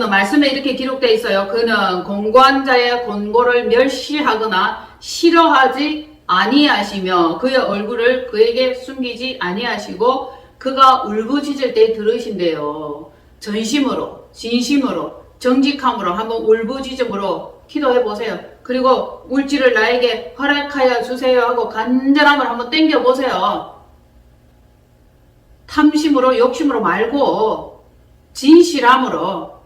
Speaker 1: 말씀에 이렇게 기록되어 있어요. 그는 공고한 자의 권고를 멸시하거나 싫어하지 아니하시며 그의 얼굴을 그에게 숨기지 아니하시고 그가 울부짖을 때 들으신대요. 전심으로 진심으로 정직함으로 한번 울부짖음으로 기도해 보세요. 그리고 물질을 나에게 허락하여 주세요 하고 간절함을 한번 땡겨 보세요. 탐심으로 욕심으로 말고 진실함으로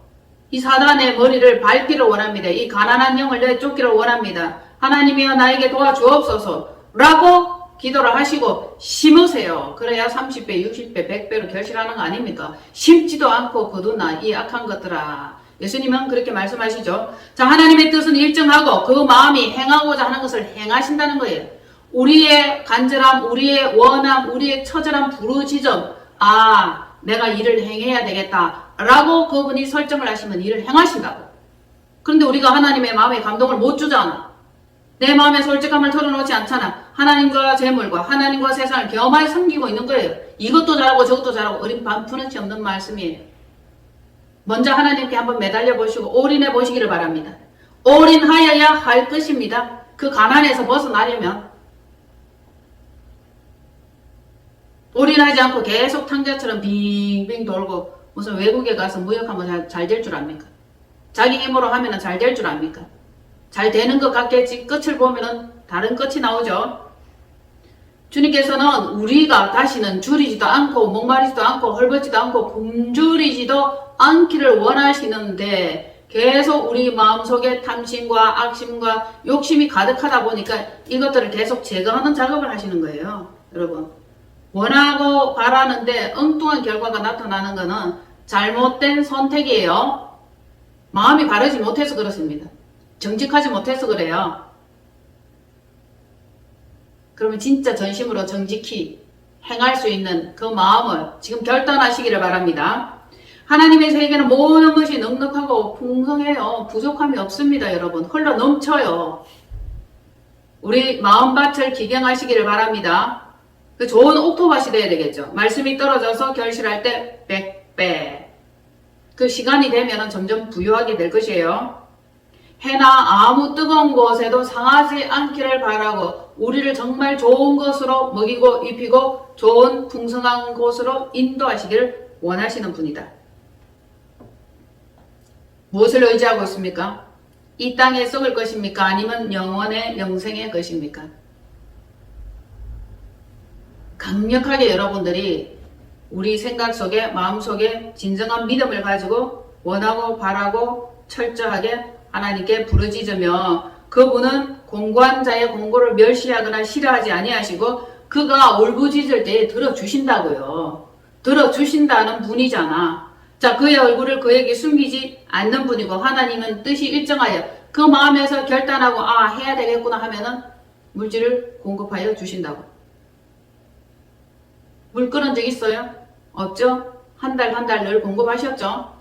Speaker 1: 이 사단의 머리를 밟기를 원합니다. 이 가난한 영을 내쫓기를 원합니다. 하나님이여 나에게 도와주옵소서 라고 기도를 하시고 심으세요. 그래야 30배, 60배, 100배로 결실하는 거 아닙니까? 심지도 않고 거두나 이 악한 것들아. 예수님은 그렇게 말씀하시죠. 자, 하나님의 뜻은 일정하고 그 마음이 행하고자 하는 것을 행하신다는 거예요. 우리의 간절함, 우리의 원함, 우리의 처절한 부르짖음, 내가 일을 행해야 되겠다 라고 그분이 설정을 하시면 일을 행하신다고. 그런데 우리가 하나님의 마음에 감동을 못 주잖아. 내 마음의 솔직함을 털어놓지 않잖아. 하나님과 재물과 하나님과 세상을 겸하여 섬기고 있는 거예요. 이것도 잘하고 저것도 잘하고 어린 반푼어치 없는 말씀이에요. 먼저 하나님께 한번 매달려 보시고 올인해 보시기를 바랍니다. 올인하여야 할 것입니다. 그 가난에서 벗어나려면 올인하지 않고 계속 탕자처럼 빙빙 돌고 무슨 외국에 가서 무역하면 잘 될 줄 압니까? 자기 힘으로 하면 잘 될 줄 압니까? 잘 되는 것 같겠지. 끝을 보면은 다른 끝이 나오죠. 주님께서는 우리가 다시는 줄이지도 않고 목마르지도 않고 헐벗지도 않고 굶주리지도 않기를 원하시는데 계속 우리 마음속에 탐심과 악심과 욕심이 가득하다 보니까 이것들을 계속 제거하는 작업을 하시는 거예요. 여러분 원하고 바라는데 엉뚱한 결과가 나타나는 것은 잘못된 선택이에요. 마음이 바르지 못해서 그렇습니다. 정직하지 못해서 그래요. 그러면 진짜 전심으로 정직히 행할 수 있는 그 마음을 지금 결단하시기를 바랍니다. 하나님의 세계는 모든 것이 넉넉하고 풍성해요. 부족함이 없습니다. 여러분 흘러 넘쳐요. 우리 마음밭을 기경하시기를 바랍니다. 그 좋은 옥토밭이 돼야 되겠죠. 말씀이 떨어져서 결실할 때 100배. 그 시간이 되면 점점 부유하게 될 것이에요. 해나 아무 뜨거운 곳에도 상하지 않기를 바라고 우리를 정말 좋은 것으로 먹이고 입히고 좋은 풍성한 곳으로 인도하시기를 원하시는 분이다. 무엇을 의지하고 있습니까? 이 땅에 썩을 것입니까? 아니면 영원의 영생의 것입니까? 강력하게 여러분들이 우리 생각 속에 마음 속에 진정한 믿음을 가지고 원하고 바라고 철저하게 하나님께 부르짖으며 그분은 공고한 자의 공고를 멸시하거나 싫어하지 아니하시고 그가 울부짖을 때에 들어주신다고요. 들어주신다는 분이잖아. 자, 그의 얼굴을 그에게 숨기지 않는 분이고 하나님은 뜻이 일정하여 그 마음에서 결단하고 해야 되겠구나 하면은 물질을 공급하여 주신다고. 물 끓은 적 있어요? 없죠? 한 달 늘 공급하셨죠?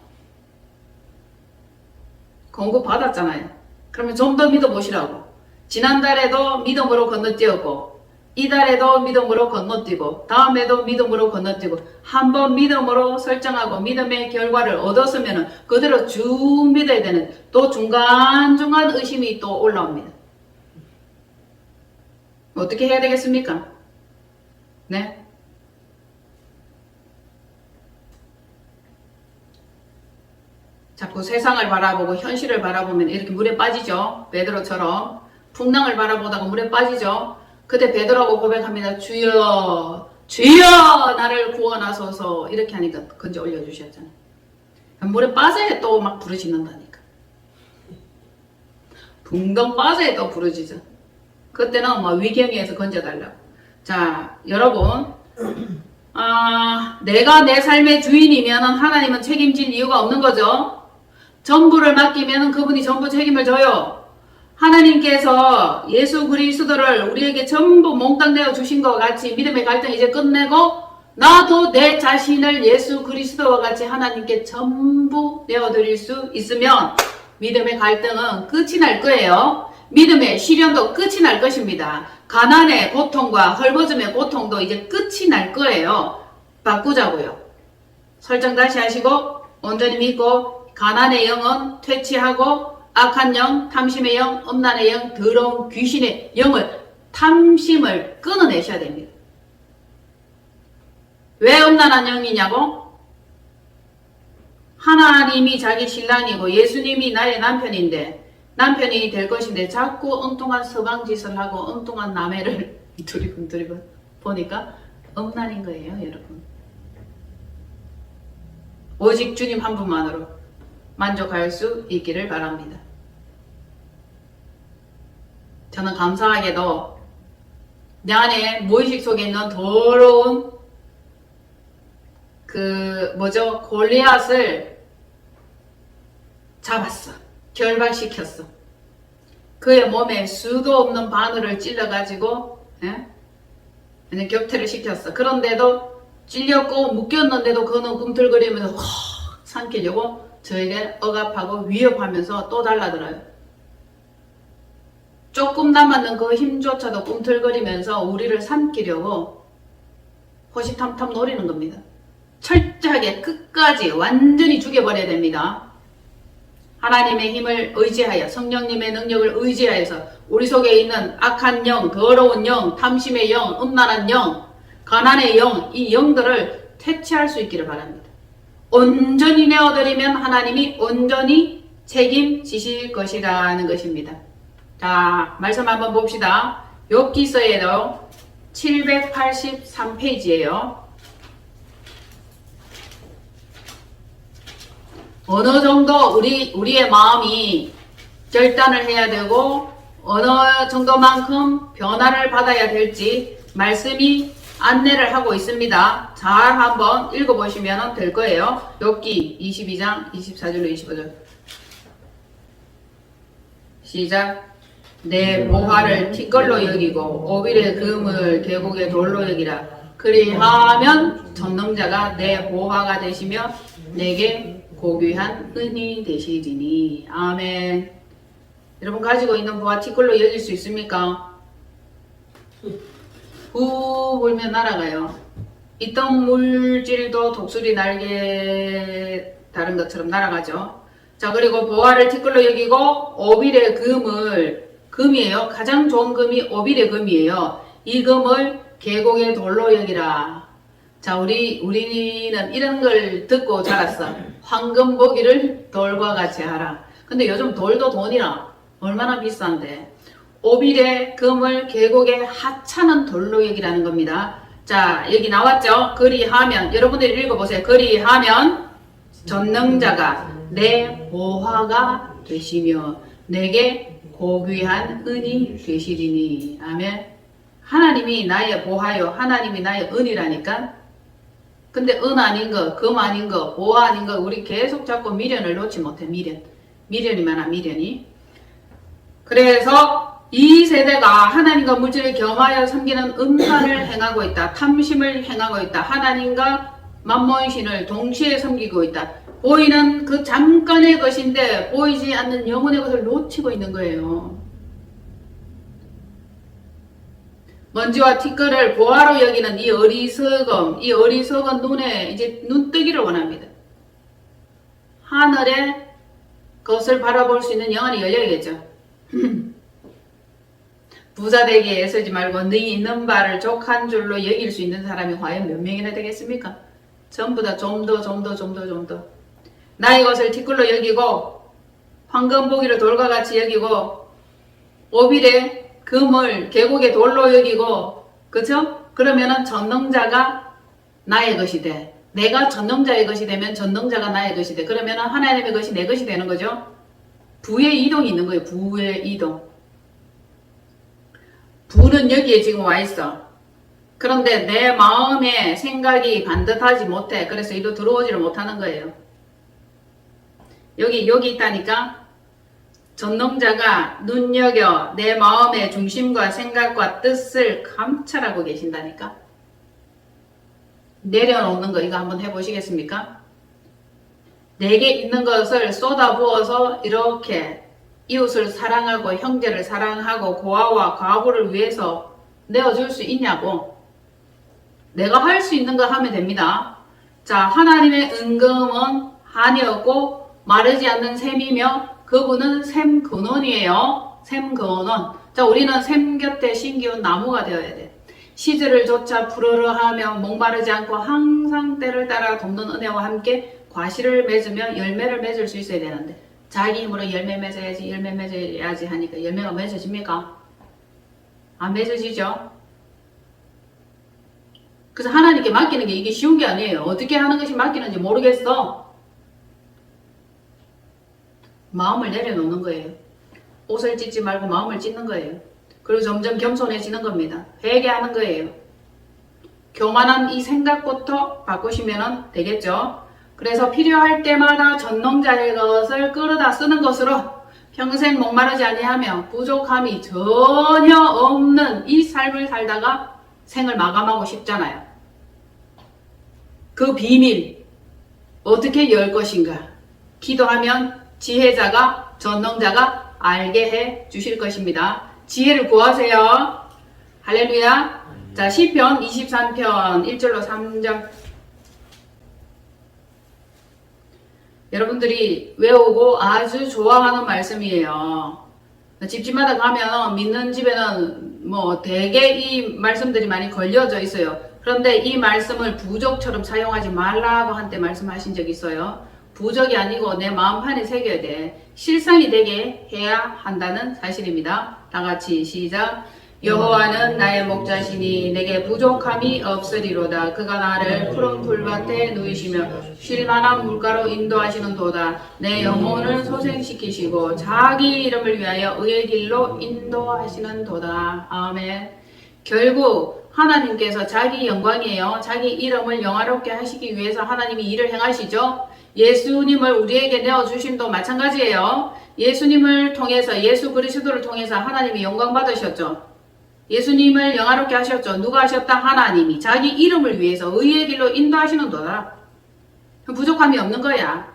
Speaker 1: 공급 받았잖아요. 그러면 좀 더 믿어보시라고. 지난달에도 믿음으로 건너뛰었고 이달에도 믿음으로 건너뛰고 다음에도 믿음으로 건너뛰고 한번 믿음으로 설정하고 믿음의 결과를 얻었으면 그대로 쭉 믿어야 되는 또 중간중간 의심이 또 올라옵니다. 어떻게 해야 되겠습니까? 네? 자꾸 세상을 바라보고 현실을 바라보면 이렇게 물에 빠지죠. 베드로처럼 풍랑을 바라보다가 물에 빠지죠. 그때 베드로하고 고백합니다. 주여 주여 나를 구원하소서 이렇게 하니까 건져 올려주셨잖아요. 물에 빠져야 또 막 부르짖는다니까. 붕덩 빠져야 또 부르짖어. 그때는 막 위경에서 건져달라고. 자 여러분 내가 내 삶의 주인이면 하나님은 책임질 이유가 없는 거죠. 전부를 맡기면 그분이 전부 책임을 져요. 하나님께서 예수 그리스도를 우리에게 전부 몽땅 내어 주신 것 같이 믿음의 갈등 이제 끝내고 나도 내 자신을 예수 그리스도와 같이 하나님께 전부 내어드릴 수 있으면 믿음의 갈등은 끝이 날 거예요. 믿음의 시련도 끝이 날 것입니다. 가난의 고통과 헐벗음의 고통도 이제 끝이 날 거예요. 바꾸자고요. 설정 다시 하시고 온전히 믿고 가난의 영은 퇴치하고 악한 영, 탐심의 영, 음란의 영, 더러운 귀신의 영을 탐심을 끊어내셔야 됩니다. 왜 음란한 영이냐고? 하나님이 자기 신랑이고 예수님이 나의 남편인데 남편이 될 것인데 자꾸 엉뚱한 서방짓을 하고 엉뚱한 남해를 두리번 보니까 음란인 거예요, 여러분. 오직 주님 한 분만으로 만족할 수 있기를 바랍니다. 저는 감사하게도 내 안에 무의식 속에 있는 더러운 골리앗을 잡았어. 결박시켰어. 그의 몸에 수도 없는 바늘을 찔러가지고 그냥 격퇴를 시켰어. 그런데도 찔렸고 묶였는데도 그는 꿈틀거리면서 확 삼키려고 저에게 억압하고 위협하면서 또 달라들어요. 조금 남았는 그 힘조차도 꿈틀거리면서 우리를 삼키려고 호시탐탐 노리는 겁니다. 철저하게 끝까지 완전히 죽여버려야 됩니다. 하나님의 힘을 의지하여 성령님의 능력을 의지하여서 우리 속에 있는 악한 영, 더러운 영, 탐심의 영, 음란한 영, 가난의 영, 이 영들을 퇴치할 수 있기를 바랍니다. 온전히 내어드리면 하나님이 온전히 책임지실 것이라는 것입니다. 자, 말씀 한번 봅시다. 욥기서에도 783페이지예요. 어느 정도 우리의 마음이 결단을 해야 되고 어느 정도만큼 변화를 받아야 될지 말씀이 안내를 하고 있습니다. 잘 한번 읽어보시면 될 거예요. 욥기 22장 24절로 25절 시작. 내 보화를 티끌로 여기고 오빌의 금을 계곡의 돌로 여기라. 그리하면 전능자가 내 보화가 되시며 내게 고귀한 은이 되시리니. 아멘. 여러분 가지고 있는 보화 티끌로 여길 수 있습니까? 후 불면 날아가요. 있던 물질도 독수리 날개 다른 것처럼 날아가죠. 자, 그리고 보화를 티끌로 여기고 오빌의 금이에요. 가장 좋은 금이 오빌의 금이에요. 이 금을 계곡의 돌로 여기라. 자, 우리는 이런 걸 듣고 자랐어. 황금 보기를 돌과 같이 하라. 근데 요즘 돌도 돈이라 얼마나 비싼데. 오빌의 금을 계곡의 하찮은 돌로 여기라는 겁니다. 자, 여기 나왔죠? 그리하면, 여러분들이 읽어보세요. 그리하면 전능자가 내 보화가 되시며 내게 고귀한 은이 되시리니. 아멘. 하나님이 나의 보화요, 하나님이 나의 은이라니까. 근데 은 아닌 거, 금 아닌 거, 보화 아닌 거 우리 계속 자꾸 미련을 놓지 못해. 미련이 많아. 미련이. 그래서 이 세대가 하나님과 물질을 겸하여 섬기는 음란을 행하고 있다. 탐심을 행하고 있다. 하나님과 만몬신을 동시에 섬기고 있다. 보이는 그 잠깐의 것인데 보이지 않는 영혼의 것을 놓치고 있는 거예요. 먼지와 티끌을 보화로 여기는 이 어리석은 눈에 이제 눈뜨기를 원합니다. 하늘의 것을 바라볼 수 있는 영안이 열려야겠죠. 부자 되기에 애쓰지 말고 네 있는 바를 족한 줄로 여길 수 있는 사람이 과연 몇 명이나 되겠습니까? 전부 다 좀 더. 나의 것을 티끌로 여기고 황금 보기를 돌과 같이 여기고 오빌의 금을 계곡의 돌로 여기고, 그쵸? 그러면은 전능자가 나의 것이 돼. 내가 전능자의 것이 되면 전능자가 나의 것이 돼. 그러면은 하나님의 것이 내 것이 되는 거죠. 부의 이동이 있는 거예요. 부의 이동. 부는 여기에 지금 와 있어. 그런데 내 마음의 생각이 반듯하지 못해. 그래서 이리로 들어오지를 못하는 거예요. 여기 있다니까. 전능자가 눈여겨 내 마음의 중심과 생각과 뜻을 감찰하고 계신다니까. 내려놓는 거 이거 한번 해보시겠습니까? 내게 있는 것을 쏟아부어서 이렇게 이웃을 사랑하고 형제를 사랑하고 고아와 과부를 위해서 내어줄 수 있냐고. 내가 할 수 있는 거 하면 됩니다. 자, 하나님의 은금은 한이었고 마르지 않는 샘이며 그분은 샘 근원이에요. 샘 근원. 자, 우리는 샘 곁에 심기운 나무가 되어야 돼. 시들을 조차 푸르르하며 목마르지 않고 항상 때를 따라 돕는 은혜와 함께 과실을 맺으며 열매를 맺을 수 있어야 되는데 자기 힘으로 열매 맺어야지 하니까 열매가 맺어집니까? 안 맺어지죠? 그래서 하나님께 맡기는 게 이게 쉬운 게 아니에요. 어떻게 하는 것이 맡기는지 모르겠어. 마음을 내려놓는 거예요. 옷을 찢지 말고 마음을 찢는 거예요. 그리고 점점 겸손해지는 겁니다. 회개하는 거예요. 교만한 이 생각부터 바꾸시면 되겠죠. 그래서 필요할 때마다 전능자의 것을 끌어다 쓰는 것으로 평생 목마르지 아니하며 부족함이 전혀 없는 이 삶을 살다가 생을 마감하고 싶잖아요. 그 비밀 어떻게 열 것인가? 기도하면 지혜자가 전능자가 알게 해 주실 것입니다. 지혜를 구하세요. 할렐루야. 자, 시편 23편 1절로 3절. 여러분들이 외우고 아주 좋아하는 말씀이에요. 집집마다 가면 믿는 집에는 뭐 대개 이 말씀들이 많이 걸려져 있어요. 그런데 이 말씀을 부적처럼 사용하지 말라고 한때 말씀하신 적 있어요. 부적이 아니고 내 마음판에 새겨야 돼. 실상이 되게 해야 한다는 사실입니다. 다 같이 시작. 여호와는 나의 목자시니 내게 부족함이 없으리로다. 그가 나를 푸른 풀밭에 누이시며 쉴만한 물가로 인도하시는 도다. 내 영혼을 소생시키시고 자기 이름을 위하여 의의 길로 인도하시는 도다. 아멘. 결국 하나님께서 자기 영광이에요. 자기 이름을 영화롭게 하시기 위해서 하나님이 일을 행하시죠. 예수님을 우리에게 내어주심도 마찬가지예요. 예수님을 통해서, 예수 그리스도를 통해서 하나님이 영광 받으셨죠. 예수님을 영화롭게 하셨죠. 누가 하셨다? 하나님이. 자기 이름을 위해서 의의 길로 인도하시는 도다. 부족함이 없는 거야.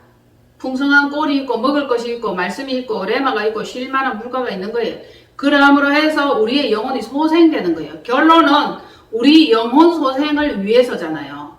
Speaker 1: 풍성한 꼴이 있고 먹을 것이 있고 말씀이 있고 레마가 있고 쉴만한 물가가 있는 거예요. 그러함으로 해서 우리의 영혼이 소생되는 거예요. 결론은 우리 영혼 소생을 위해서잖아요.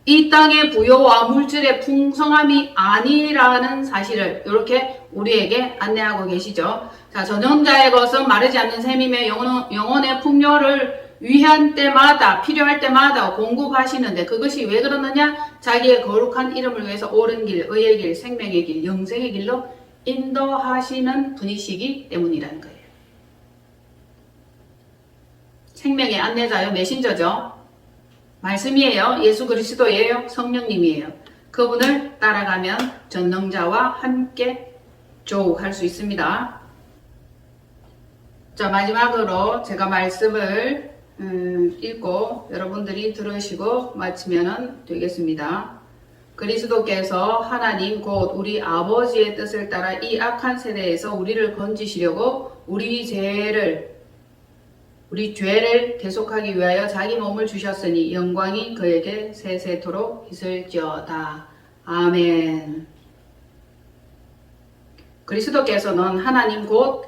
Speaker 1: 이 땅의 부여와 물질의 풍성함이 아니라는 사실을 이렇게 우리에게 안내하고 계시죠. 자, 전형자의 것은 마르지 않는 셈이며 영혼의 풍요를 위한 때마다 필요할 때마다 공급하시는데 그것이 왜 그러느냐? 자기의 거룩한 이름을 위해서 옳은 길, 의의 길, 생명의 길, 영생의 길로 인도하시는 분이시기 때문이라는 거예요. 생명의 안내자요, 메신저죠. 말씀이에요. 예수 그리스도예요. 성령님이에요. 그분을 따라가면 전능자와 함께 조우할 수 있습니다. 자, 마지막으로 제가 말씀을 읽고 여러분들이 들으시고 마치면 되겠습니다. 그리스도께서 하나님 곧 우리 아버지의 뜻을 따라 이 악한 세대에서 우리를 건지시려고 우리 죄를 대속하기 위하여 자기 몸을 주셨으니 영광이 그에게 세세토록 있을지어다. 아멘. 그리스도께서는 하나님 곧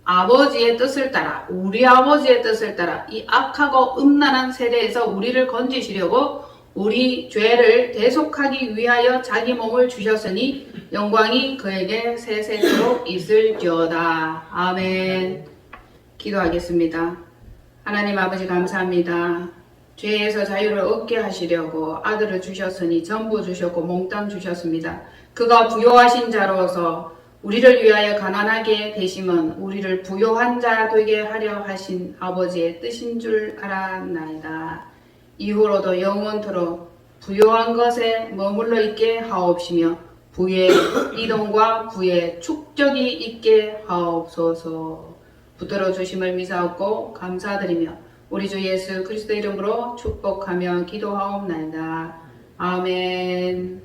Speaker 1: 아버지의 뜻을 따라 우리 아버지의 뜻을 따라 이 악하고 음란한 세대에서 우리를 건지시려고 우리 죄를 대속하기 위하여 자기 몸을 주셨으니 영광이 그에게 세세토록 있을지어다. 아멘. 기도하겠습니다. 하나님 아버지 감사합니다. 죄에서 자유를 얻게 하시려고 아들을 주셨으니 전부 주셨고 몽땅 주셨습니다. 그가 부요하신 자로서 우리를 위하여 가난하게 되심은 우리를 부요한 자 되게 하려 하신 아버지의 뜻인 줄 알았나이다. 이후로도 영원토록 부요한 것에 머물러 있게 하옵시며 부의 이동과 부의 축적이 있게 하옵소서. 붙들어 주심을 미사옵고 감사드리며 우리 주 예수 그리스도 이름으로 축복하며 기도하옵나이다. 아멘.